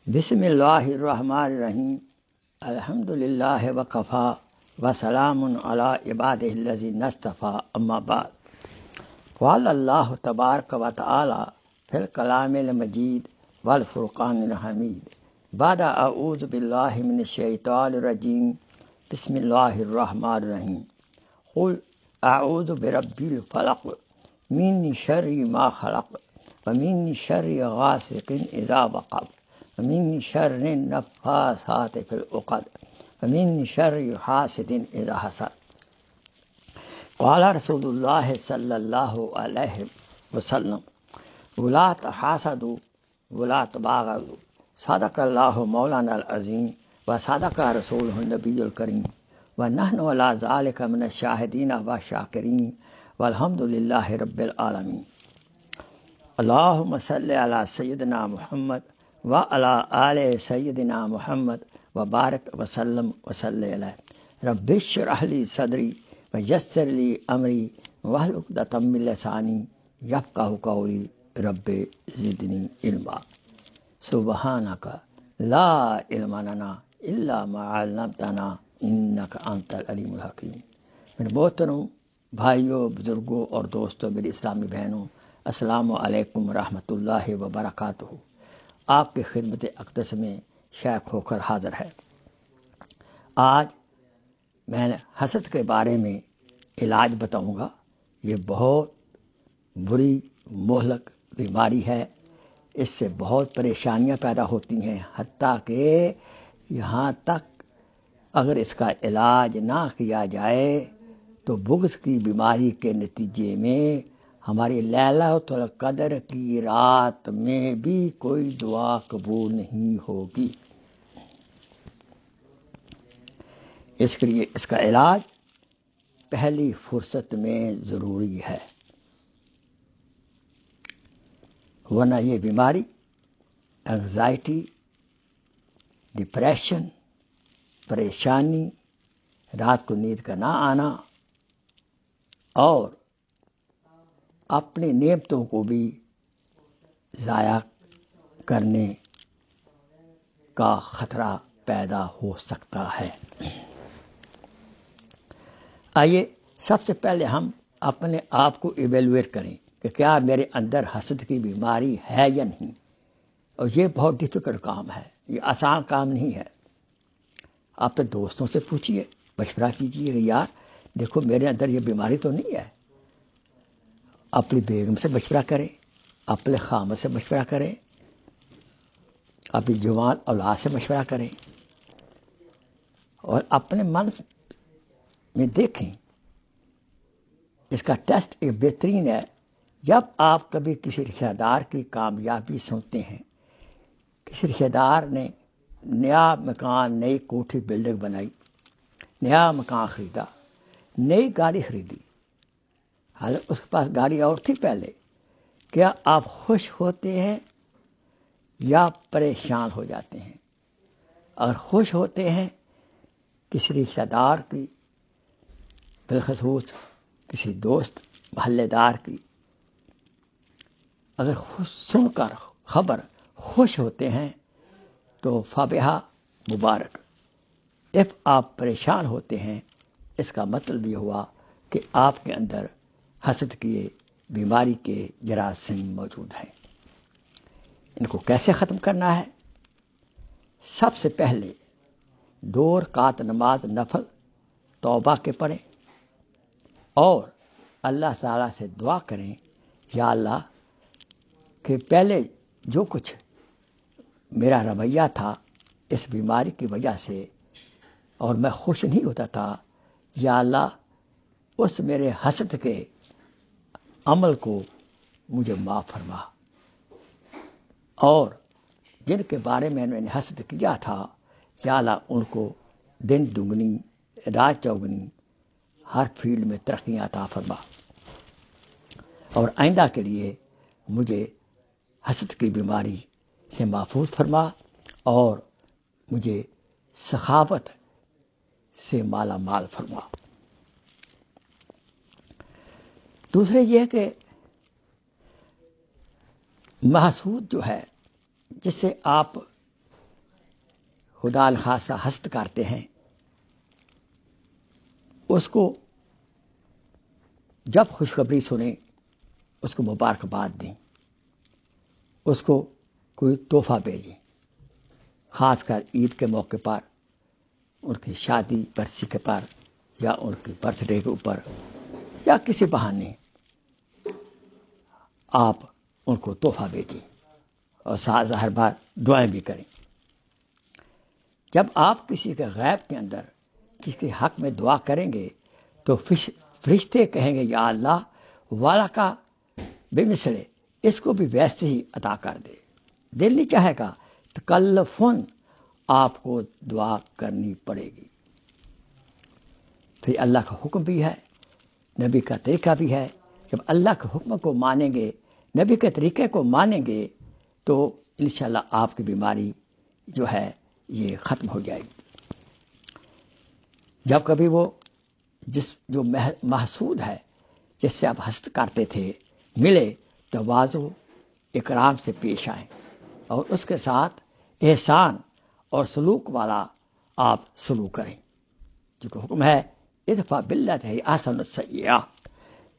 بسم اللہ الرحمن الرحیم الحمد للہ وکفا وسلام علی عبادہ الذین اصطفیٰ اما بعد قال اللہ تبارک و تعالی فی الکلام المجید والفرقان الحمید بعد اعوذ باللہ من الشیطان الرجیم بسم اللہ الرحمن الرحیم قل اعوذ برب الفلق من شر ما خلق ومن شر غاسق اذا وقب ومن شر النفاثات في العقد ومن شر حاسد اذا حسد قال رسول اللہ صلی اللہ علیہ وسلم ولا تحاسدوا ولا تباغضوا صدق اللہ مولانا العظیم وصدق رسولہ النبی الکریم ونحن على ذلك من الشاہدین والشاکرین والحمد للہ رب العالمین اللہم صلی علی سیدنا محمد وعلى آل سیدنا محمد وبارک وسلم وصلی علیہ رب اشرح لی صدری ویسر لی امری واحلل عقدۃ من لسانی یفقہوا قولی رب زدنی علما سبحانک لا علم لنا الا ما علمتنا انک انت العلیم الحکیم۔ میرے محترم بھائیوں، بزرگوں اور دوستوں، میری اسلامی بہنوں، السلام علیکم ورحمۃ اللہ وبرکاتہ۔ آپ کی خدمت اقدس میں شیخ ہو کر حاضر ہے۔ آج میں حسد کے بارے میں علاج بتاؤں گا۔ یہ بہت بری مہلک بیماری ہے، اس سے بہت پریشانیاں پیدا ہوتی ہیں، حتیٰ کہ یہاں تک اگر اس کا علاج نہ کیا جائے تو بغض کی بیماری کے نتیجے میں ہماری لیلۃ القدر کی رات میں بھی کوئی دعا قبول نہیں ہوگی۔ اس کے لیے اس کا علاج پہلی فرصت میں ضروری ہے، ورنہ یہ بیماری انگزائٹی، ڈپریشن، پریشانی، رات کو نیند کا نہ آنا اور اپنی نعمتوں کو بھی ضائع کرنے کا خطرہ پیدا ہو سکتا ہے۔ آئیے سب سے پہلے ہم اپنے آپ کو ایویلویٹ کریں کہ کیا میرے اندر حسد کی بیماری ہے یا نہیں۔ اور یہ بہت ڈیفیکلٹ کام ہے، یہ آسان کام نہیں ہے۔ اپنے دوستوں سے پوچھئے، مشورہ کیجئے کہ یار دیکھو میرے اندر یہ بیماری تو نہیں ہے۔ اپنی بیگم سے مشورہ کریں، اپنے خامد سے مشورہ کریں، اپنی جوان اولاد سے مشورہ کریں اور اپنے من میں دیکھیں۔ اس کا ٹیسٹ ایک بہترین ہے، جب آپ کبھی کسی رشتہ دار کی کامیابی سنتے ہیں، کسی رشتہ دار نے نیا مکان، نئی کوٹھی بلڈنگ بنائی، نیا مکان خریدا، نئی گاڑی خریدی، حالانکہ اس کے پاس گاڑی اور تھی پہلے، کیا آپ خوش ہوتے ہیں یا پریشان ہو جاتے ہیں؟ اگر خوش ہوتے ہیں کسی رشتہ دار کی، بالخصوص کسی دوست محلے دار کی، اگر سن کر خبر خوش ہوتے ہیں تو فبہا مبارک۔ if آپ پریشان ہوتے ہیں، اس کا مطلب یہ ہوا کہ آپ کے اندر حسد کی بیماری کے جراثیم موجود ہیں۔ ان کو کیسے ختم کرنا ہے؟ سب سے پہلے 2 رکعت نماز نفل توبہ کے پڑھیں اور اللہ تعالیٰ سے دعا کریں، یا اللہ کہ پہلے جو کچھ میرا رویہ تھا اس بیماری کی وجہ سے اور میں خوش نہیں ہوتا تھا، یا اللہ اس میرے حسد کے عمل کو مجھے معاف فرما، اور جن کے بارے میں نے حسد کیا تھا یا اللہ ان کو دن دگنی رات چوگنی ہر فیلڈ میں ترقیاں عطا فرما، اور آئندہ کے لیے مجھے حسد کی بیماری سے محفوظ فرما اور مجھے سخاوت سے مالا مال فرما۔ دوسرے یہ کہ محسود جو ہے، جس سے آپ خدا نخواستہ حسد کرتے ہیں، اس کو جب خوشخبری سنیں اس کو مبارکباد دیں، اس کو کوئی تحفہ بھیجیں، خاص کر عید کے موقع پر، ان کی شادی برسی کے پر، یا ان کی برتھ ڈے کے اوپر، یا کسی بہانے آپ ان کو تحفہ بھیجیں اور ساتھ ظاہر بات دعائیں بھی کریں۔ جب آپ کسی کے غیب کے اندر کسی کے حق میں دعا کریں گے تو فرشتے کہیں گے یا اللہ والا کا بے مثلے اس کو بھی ویسے ہی عطا کر دے۔ دل نہیں چاہے گا تکلفاً آپ کو دعا کرنی پڑے گی۔ پھر اللہ کا حکم بھی ہے، نبی کا طریقہ بھی ہے۔ جب اللہ کے حکم کو مانیں گے، نبی کے طریقے کو مانیں گے تو انشاءاللہ آپ کی بیماری جو ہے یہ ختم ہو جائے گی۔ جب کبھی وہ جو محسود ہے جس سے آپ حسد کرتے تھے ملے تو تواضع اکرام سے پیش آئیں اور اس کے ساتھ احسان اور سلوک والا آپ سلوک کریں، جو حکم ہے ادفع باللتی احسن السیئہ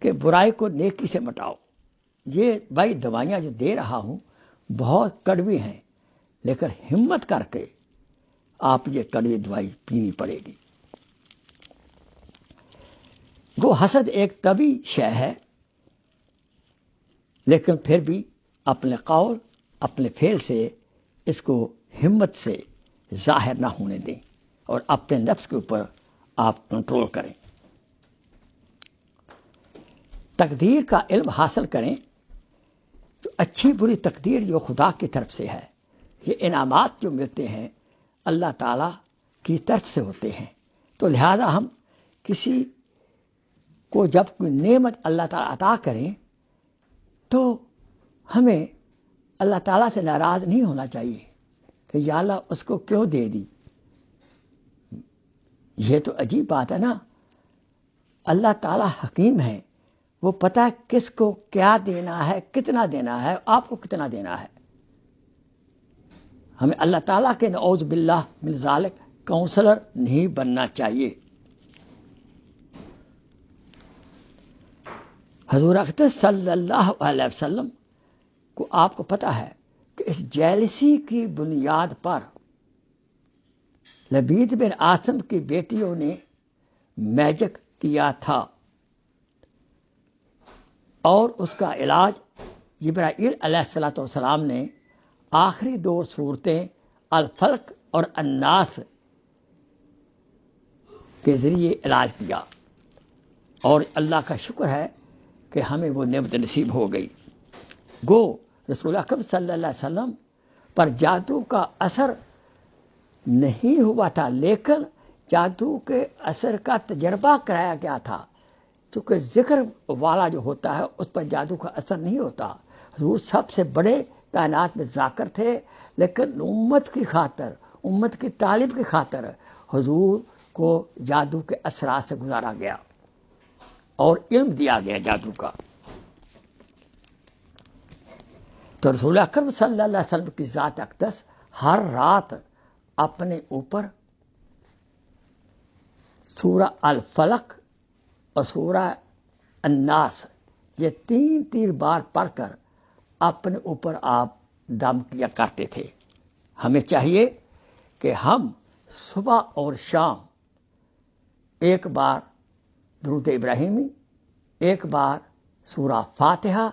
کہ برائی کو نیکی سے مٹاؤ۔ یہ بھائی دوائیاں جو دے رہا ہوں بہت کڑوی ہیں، لیکن ہمت کر کے آپ یہ کڑوی دوائی پینی پڑے گی۔ وہ حسد ایک طبی شے ہے، لیکن پھر بھی اپنے قول اپنے فعل سے اس کو ہمت سے ظاہر نہ ہونے دیں اور اپنے نفس کے اوپر آپ کنٹرول کریں۔ تقدیر کا علم حاصل کریں تو اچھی بری تقدیر جو خدا کی طرف سے ہے، یہ انعامات جو ملتے ہیں اللہ تعالیٰ کی طرف سے ہوتے ہیں، تو لہذا ہم کسی کو جب کوئی نعمت اللہ تعالیٰ عطا کریں تو ہمیں اللہ تعالیٰ سے ناراض نہیں ہونا چاہیے کہ یا اللہ اس کو کیوں دے دی۔ یہ تو عجیب بات ہے نا، اللہ تعالیٰ حکیم ہے، وہ پتہ ہے کس کو کیا دینا ہے، کتنا دینا ہے، آپ کو کتنا دینا ہے۔ ہمیں اللہ تعالیٰ کے نعوذ باللہ من ذالک کاؤنسلر نہیں بننا چاہیے۔ حضور اقدس صلی اللہ علیہ وسلم کو آپ کو پتہ ہے کہ اس جیلسی کی بنیاد پر لبید بن عاصم کی بیٹیوں نے میجک کیا تھا اور اس کا علاج جبرائیل علیہ السلام نے آخری دو صورتیں الفلق اور الناس کے ذریعے علاج کیا، اور اللہ کا شکر ہے کہ ہمیں وہ نعمت نصیب ہو گئی۔ گو رسول اکرم صلی اللہ علیہ وسلم پر جادو کا اثر نہیں ہوا تھا، لیکن جادو کے اثر کا تجربہ کرایا گیا تھا، کیونکہ ذکر والا جو ہوتا ہے اس پر جادو کا اثر نہیں ہوتا۔ حضور سب سے بڑے کائنات میں ذاکر تھے، لیکن امت کی خاطر، امت کی تعلیم کی خاطر حضور کو جادو کے اثرات سے گزارا گیا اور علم دیا گیا جادو کا۔ تو رسول اکرم صلی اللہ علیہ وسلم کی ذات اقدس ہر رات اپنے اوپر سورہ الفلق اور سورہ الناس یہ تین بار پڑھ کر اپنے اوپر آپ دم کیا کرتے تھے۔ ہمیں چاہیے کہ ہم صبح اور شام ایک بار درود ابراہیمی، ایک بار سورہ فاتحہ،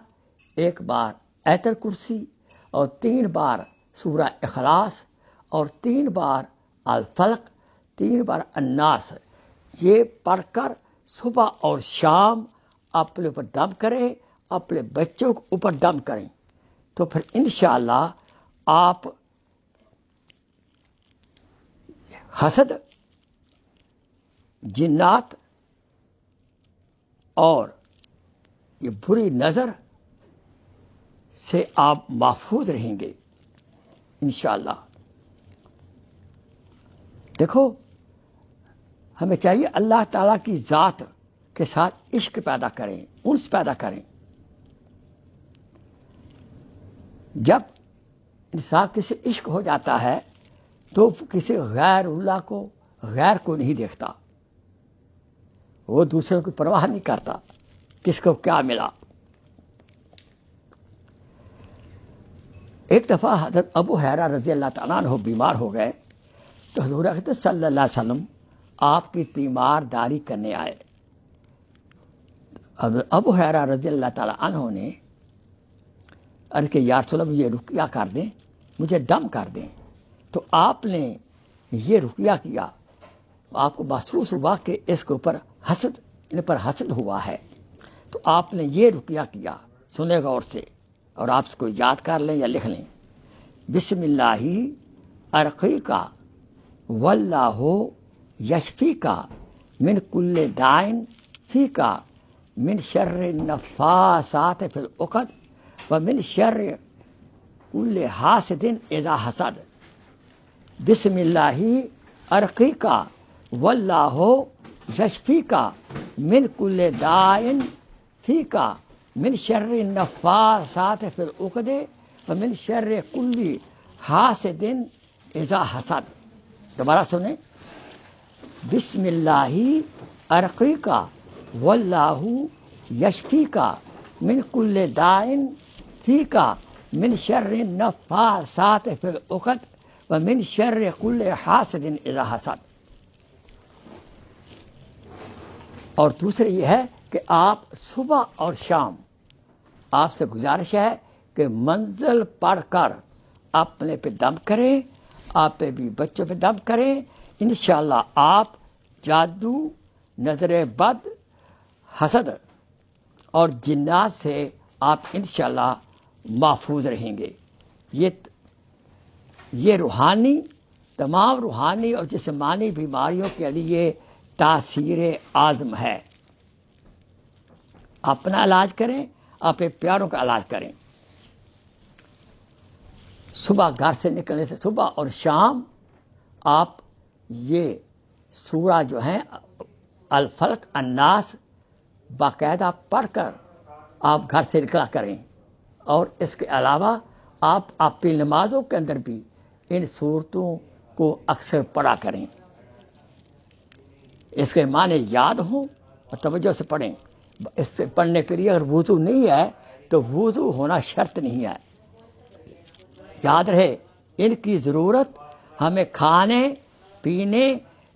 ایک بار آیت الکرسی اور 3 بار سورہ اخلاص اور 3 بار الفلق، 3 بار الناس یہ پڑھ کر صبح اور شام اپنے اوپر دم کریں، اپنے بچوں کے اوپر دم کریں، تو پھر انشاءاللہ آپ حسد، جنات اور یہ بری نظر سے آپ محفوظ رہیں گے انشاءاللہ۔ دیکھو ہمیں چاہیے اللہ تعالیٰ کی ذات کے ساتھ عشق پیدا کریں، انس پیدا کریں۔ جب انسان کسی عشق ہو جاتا ہے تو کسی غیر اللہ کو، غیر کو نہیں دیکھتا، وہ دوسروں کی پرواہ نہیں کرتا کس کو کیا ملا۔ ایک دفعہ حضرت ابو ہریرہ رضی اللہ تعالیٰ عنہ بیمار ہو گئے تو حضور اقدس صلی اللہ علیہ وسلم آپ کی تیمارداری کرنے آئے۔ حضرت ابو ہریرہ رضی اللہ تعالیٰ عنہ نے عرض کہ یا رسول اللہ مجھے رقیہ کر دیں، مجھے دم کر دیں۔ تو آپ نے یہ رقیہ کیا، آپ کو محسوس ہوا کہ اس کے اوپر حسد، ان پر حسد ہوا ہے، تو آپ نے یہ رقیہ کیا، سنیں غور سے اور آپ اس کو یاد کر لیں یا لکھ لیں۔ بسم اللہ ارقیکا واللہ یشفیکا من کل دائن فیکا من شر النفاسات فی العقد ومن شر کل حاسد اذا حسد۔ بسم اللہ ارقیکا واللہ یشفیکا من کل دائن فیکا من شر النفاسات فی العقد ومن شر کل حاسد اذا حسد۔ دوبارہ سنیں، بسم اللہ ارقیکا واللہ یشفیکا من کل دائن فیکا من شر النفاسات فی العقد ومن شر کل حاسد اذا حسد۔ اور دوسرے یہ ہے کہ آپ صبح اور شام، آپ سے گزارش ہے کہ منزل پڑھ کر اپنے پہ دم کریں، آپ پہ بھی بچوں پہ دم کریں، انشاءاللہ آپ جادو، نظر بد، حسد اور جنات سے آپ انشاءاللہ محفوظ رہیں گے۔ یہ روحانی، تمام روحانی اور جسمانی بیماریوں کے لیے تاثیر اعظم ہے۔ اپنا علاج کریں، اپنے پیاروں کا علاج کریں۔ صبح گھر سے نکلنے سے صبح اور شام آپ یہ سورہ جو ہیں الفلق الناس باقاعدہ پڑھ کر آپ گھر سے نکلا کریں، اور اس کے علاوہ آپ اپنی نمازوں کے اندر بھی ان صورتوں کو اکثر پڑھا کریں۔ اس کے معنی یاد ہوں اور توجہ سے پڑھیں۔ اس سے پڑھنے کے لیے اگر وضو نہیں ہے تو وضو ہونا شرط نہیں ہے۔ یاد رہے ان کی ضرورت ہمیں کھانے پینے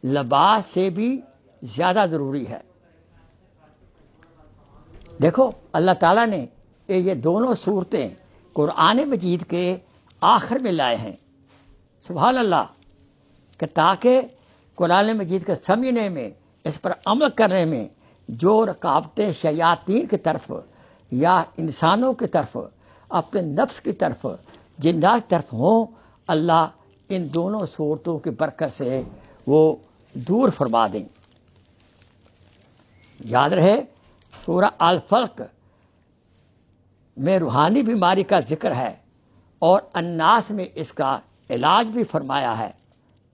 لباس سے بھی زیادہ ضروری ہے۔ دیکھو اللہ تعالیٰ نے یہ دونوں صورتیں قرآن مجید کے آخر میں لائے ہیں، سبحان اللہ، کہ تاکہ قرآن مجید کے سمجھنے میں، اس پر عمل کرنے میں جو رکاوٹیں شیاطین کی طرف یا انسانوں کی طرف، اپنے نفس کی طرف، جنات کی طرف ہوں، اللہ ان دونوں صورتوں کی برکت سے وہ دور فرما دیں۔ یاد رہے سورہ الفلق میں روحانی بیماری کا ذکر ہے اور الناس میں اس کا علاج بھی فرمایا ہے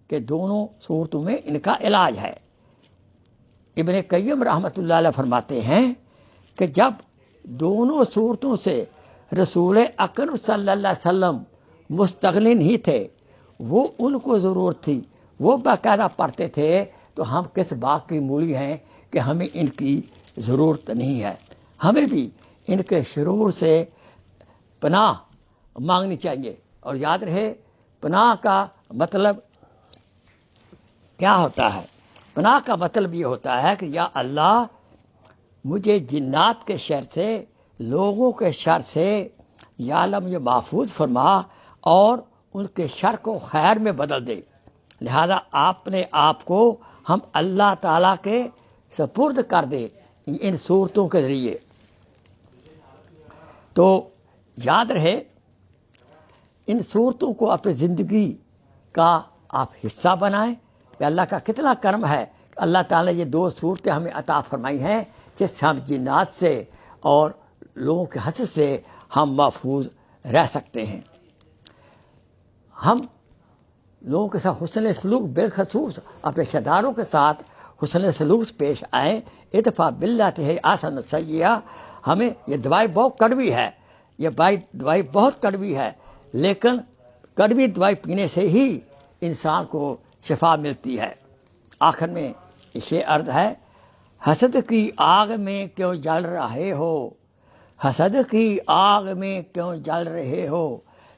کہ دونوں صورتوں میں ان کا علاج ہے۔ ابن قیم رحمۃ اللہ علیہ فرماتے ہیں کہ جب دونوں صورتوں سے رسول اکرم صلی اللہ علیہ وسلم مستغنی نہیں تھے، وہ ان کو ضرورت تھی، وہ باقاعدہ پڑھتے تھے، تو ہم کس بات کی مولی ہیں کہ ہمیں ان کی ضرورت نہیں ہے۔ ہمیں بھی ان کے شرور سے پناہ مانگنی چاہیے۔ اور یاد رہے پناہ کا مطلب کیا ہوتا ہے؟ پناہ کا مطلب یہ ہوتا ہے کہ یا اللہ مجھے جنات کے شر سے، لوگوں کے شر سے یا اللہ مجھے محفوظ فرما اور ان کے شر کو خیر میں بدل دے۔ لہذا آپ نے آپ کو ہم اللہ تعالیٰ کے سپرد کر دے ان صورتوں کے ذریعے۔ تو یاد رہے ان صورتوں کو اپنی زندگی کا آپ حصہ بنائیں کہ اللہ کا کتنا کرم ہے کہ اللہ تعالیٰ نے یہ دو صورتیں ہمیں عطا فرمائی ہیں جس سے ہم جنات سے اور لوگوں کے حسد سے ہم محفوظ رہ سکتے ہیں۔ ہم لوگوں کے ساتھ حسن سلوک، بالخصوص اپنے رشتہ داروں کے ساتھ حسن سلوک پیش آئیں۔ ادفع باللتی ہی احسن السیئۃ۔ ہمیں یہ دوائی بہت کڑوی ہے، یہ دوائی بہت کڑوی ہے، لیکن کڑوی دوائی پینے سے ہی انسان کو شفا ملتی ہے۔ آخر میں یہ عرض ہے، حسد کی آگ میں کیوں جل رہے ہو، حسد کی آگ میں کیوں جل رہے ہو،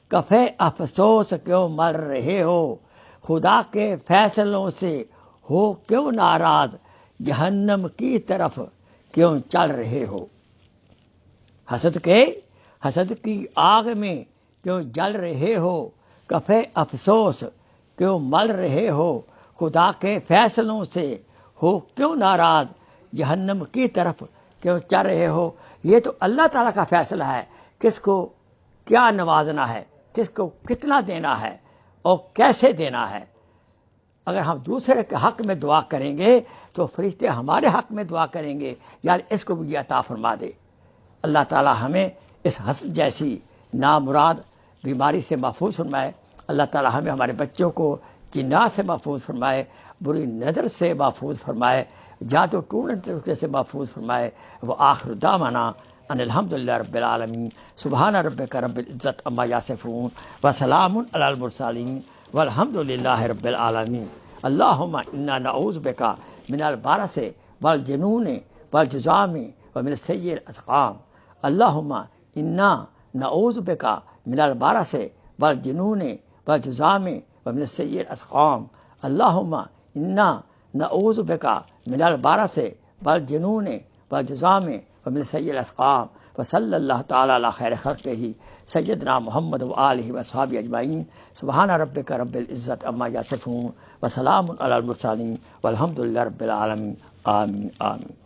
کفے افسوس کیوں مر رہے ہو، خدا کے فیصلوں سے ہو کیوں ناراض، جہنم کی طرف کیوں چل رہے ہو۔ حسد کی آگ میں کیوں جل رہے ہو، کفے افسوس کیوں مل رہے ہو، خدا کے فیصلوں سے ہو کیوں ناراض، جہنم کی طرف کیوں چل رہے ہو۔ یہ تو اللہ تعالیٰ کا فیصلہ ہے، کس کو کیا نوازنا ہے، کس کو کتنا دینا ہے اور کیسے دینا ہے۔ اگر ہم دوسرے کے حق میں دعا کریں گے تو فرشتے ہمارے حق میں دعا کریں گے، یار اس کو بھی عطا فرما دے۔ اللہ تعالیٰ ہمیں اس حسد جیسی نامراد بیماری سے محفوظ فرمائے۔ اللہ تعالیٰ ہمیں ہمارے بچوں کو جنات سے محفوظ فرمائے، بری نظر سے محفوظ فرمائے، جادو ٹونے سے محفوظ فرمائے۔ وآخر دعوانا ان الحمدللہ رب العالمین، سبحان ربک رب العزت عما یصفون، وسلام علی المرسلین، والحمدللہ رب العالمین۔ اللہم انا نعوذ بک من البرص والجنون والجذام ومن سیء الاسقام۔ اللہم انا نعوذ بک من البرص والجنون والجذام ومن سیء الاسقام۔ اللہم انا نعوذ بک من البرص والجنون والجذام ومن سیء الاسقام۔ وصلی اللہ تعالی علی خیر خلقہ سیدنا محمد وآلہ وصحبہ اجمعین۔ سبحان ربک رب العزت عما یصفون، وسلام علی المرسلین، والحمدللہ رب العالمین۔ آمین آمین۔